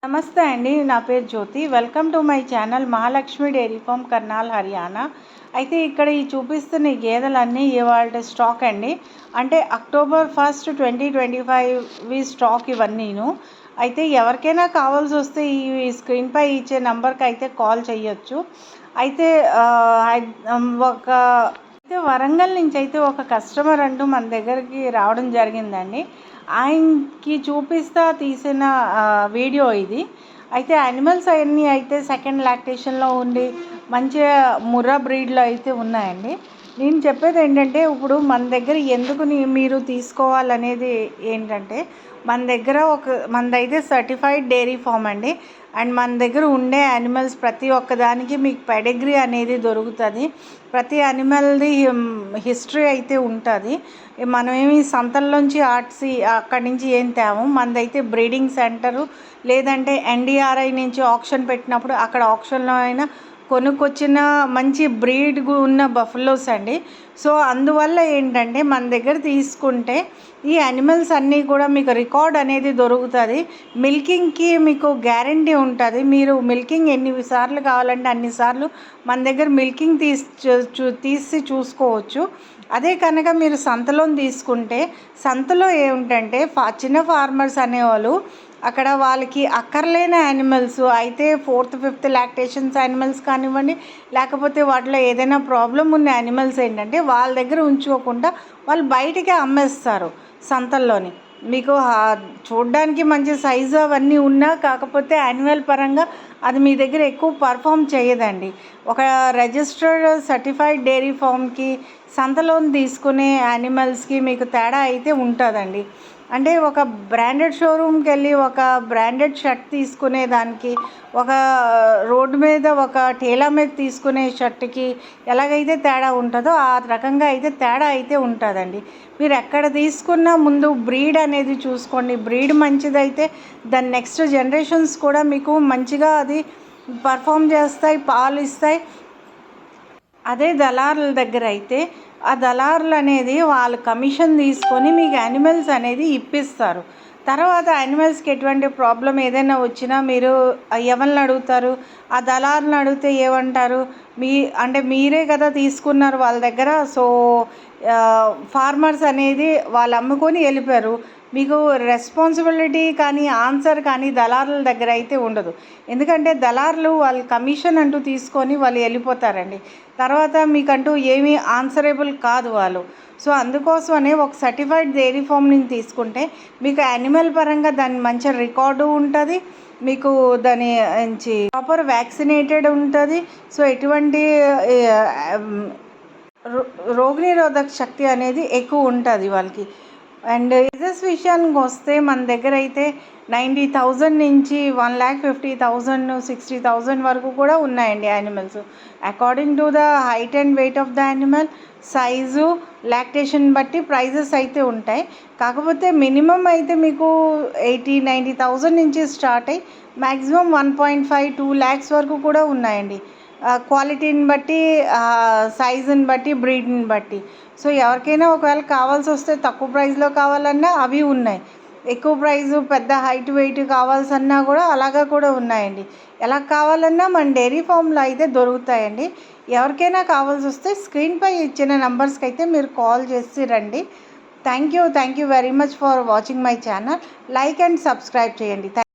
నమస్తే అండి, నా పేరు Jyothi. Welcome to my channel Mahalakshmi dairy farm, Karnal, Haryana. అయితే ఇక్కడ ఈ చూపిస్తున్న ఈ గేదెలన్నీ ఇవాళ స్టాక్ అండి. అంటే అక్టోబర్ 1, 2025 స్టాక్ ఇవన్నీను. అయితే ఎవరికైనా కావాల్సి వస్తే ఈ స్క్రీన్పై ఇచ్చే నెంబర్కి అయితే కాల్ చేయొచ్చు. అయితే వరంగల్ నుంచి అయితే ఒక కస్టమర్ అంటూ మన దగ్గరికి రావడం జరిగిందండి. ఆయనకి చూపిస్తా తీసిన వీడియో ఇది. అయితే యానిమల్స్ అన్నీ అయితే సెకండ్ లాక్టేషన్లో ఉండి మంచిగా ముర్రా బ్రీడ్లో అయితే ఉన్నాయండి. నేను చెప్పేది ఏంటంటే, ఇప్పుడు మన దగ్గర ఎందుకు మీరు తీసుకోవాలనేది ఏంటంటే, మనదైతే సర్టిఫైడ్ డైరీ ఫామ్ అండి. అండ్ మన దగ్గర ఉండే యానిమల్స్ ప్రతి ఒక్కదానికి మీకు పెడిగ్రీ అనేది దొరుకుతుంది. ప్రతి యానిమల్ది హిస్టరీ అయితే ఉంటుంది. మనమేమి సంతల్లోంచి అక్కడి నుంచి ఏం తేము. మనదైతే బ్రీడింగ్ సెంటరు, లేదంటే ఎన్డిఆర్ఐ నుంచి ఆప్షన్ పెట్టినప్పుడు అక్కడ ఆప్షన్లో అయినా కొనుక్కొచ్చిన మంచి బ్రీడ్ ఉన్న బఫెలోస్ అండి. సో అందువల్ల ఏంటంటే, మన దగ్గర తీసుకుంటే ఈ యానిమల్స్ అన్నీ కూడా మీకు రికార్డ్ అనేది దొరుకుతుంది. మిల్కింగ్కి మీకు గ్యారంటీ ఉంటుంది. మీరు మిల్కింగ్ ఎన్నిసార్లు కావాలంటే అన్నిసార్లు మన దగ్గర మిల్కింగ్ తీసి చూసుకోవచ్చు. అదే కనుక మీరు సంతలో తీసుకుంటే, సంతలో ఏమిటంటే చిన్న ఫార్మర్స్ అనేవాళ్ళు అక్కడ వాళ్ళకి అక్కర్లేని యానిమల్స్ అయితే 4th, 5th లాక్టేషన్స్ యానిమల్స్ కానివ్వండి, లేకపోతే వాటిలో ఏదైనా ప్రాబ్లం ఉన్న యానిమల్స్ ఏంటంటే వాళ్ళ దగ్గర ఉంచుకోకుండా వాళ్ళు బయటికి అమ్మేస్తారు సంతల్లోని. మీకు చూడడానికి మంచి సైజు అవన్నీ ఉన్నా, కాకపోతే యాన్యువల్ పరంగా అది మీ దగ్గర ఎక్కువ పర్ఫామ్ చేయదండి. ఒక రిజిస్టర్డ్ సర్టిఫైడ్ డైరీ ఫామ్కి సంతలోని తీసుకునే యానిమల్స్కి మీకు తేడా అయితే ఉంటుందండి. అంటే ఒక బ్రాండెడ్ షోరూమ్కి వెళ్ళి ఒక బ్రాండెడ్ షర్ట్ తీసుకునే దానికి, ఒక రోడ్డు మీద ఒక టేలా మీద తీసుకునే షర్ట్కి ఎలాగైతే తేడా ఉంటుందో ఆ రకంగా అయితే తేడా అయితే ఉంటుందండి. మీరు ఎక్కడ తీసుకున్నా ముందు బ్రీడ్ అనేది చూసుకోండి. బ్రీడ్ మంచిదైతే దాని నెక్స్ట్ జనరేషన్స్ కూడా మీకు మంచిగా అది పర్ఫామ్ చేస్తాయి, పాలు ఇస్తాయి. అదే దళారుల దగ్గర అయితే ఆ దళారులు అనేది వాళ్ళు కమిషన్ తీసుకొని మీకు యానిమల్స్ అనేది ఇప్పిస్తారు. తర్వాత యానిమల్స్కి ఎటువంటి ప్రాబ్లం ఏదైనా వచ్చినా మీరు ఎవరిని అడుగుతారు? ఆ దళారులను అడిగితే ఏమంటారు? మీరే కదా తీసుకున్నారు వాళ్ళ దగ్గర. సో ఫార్మర్స్ అనేది వాళ్ళు అమ్ముకొని వెళ్ళిపోయారు. మీకు రెస్పాన్సిబిలిటీ కానీ ఆన్సర్ కానీ దళారుల దగ్గర అయితే ఉండదు. ఎందుకంటే దళారులు వాళ్ళ కమిషన్ అంటూ తీసుకొని వాళ్ళు వెళ్ళిపోతారండి. తర్వాత మీకంటూ ఏమీ ఆన్సరబుల్ కాదు వాళ్ళు. సో అందుకోసమనే ఒక సర్టిఫైడ్ డైరీ ఫామ్ నుంచి తీసుకుంటే మీకు యానిమల్ పరంగా దాని మంచి రికార్డు ఉంటుంది. మీకు దాని నుంచి ప్రాపర్ వ్యాక్సినేటెడ్ ఉంటుంది. సో ఎటువంటి రోగనిరోధక శక్తి అనేది ఎక్కువ ఉంటుంది వాళ్ళకి. అండ్ ప్రైజెస్ విషయానికి వస్తే మన దగ్గర అయితే 90,000 నుంచి 1,50,000, 60,000 వరకు కూడా ఉన్నాయండి animals. According to the height and weight of the animal, size, lactation బట్టి ప్రైజెస్ అయితే ఉంటాయి. కాకపోతే మినిమం అయితే మీకు 80,000-90,000 నుంచి స్టార్ట్ అయ్యి మ్యాక్సిమం 1.5-2 lakhs వరకు కూడా ఉన్నాయండి. క్వాలిటీని బట్టి, సైజుని బట్టి, బ్రీడ్ని బట్టి. సో ఎవరికైనా ఒకవేళ కావాల్సి వస్తే తక్కువ ప్రైస్లో కావాలన్నా అవి ఉన్నాయి. ఎక్కువ ప్రైజు పెద్ద హైట్ వెయిట్ కావాల్సన్నా కూడా అలాగా కూడా ఉన్నాయండి. ఎలా కావాలన్నా మన డైరీ ఫామ్లో అయితే దొరుకుతాయండి. ఎవరికైనా కావాల్సి వస్తే స్క్రీన్పై ఇచ్చిన నెంబర్స్కి అయితే మీరు కాల్ చేసి రండి. Thank you very much for watching my channel. Like and subscribe చేయండి.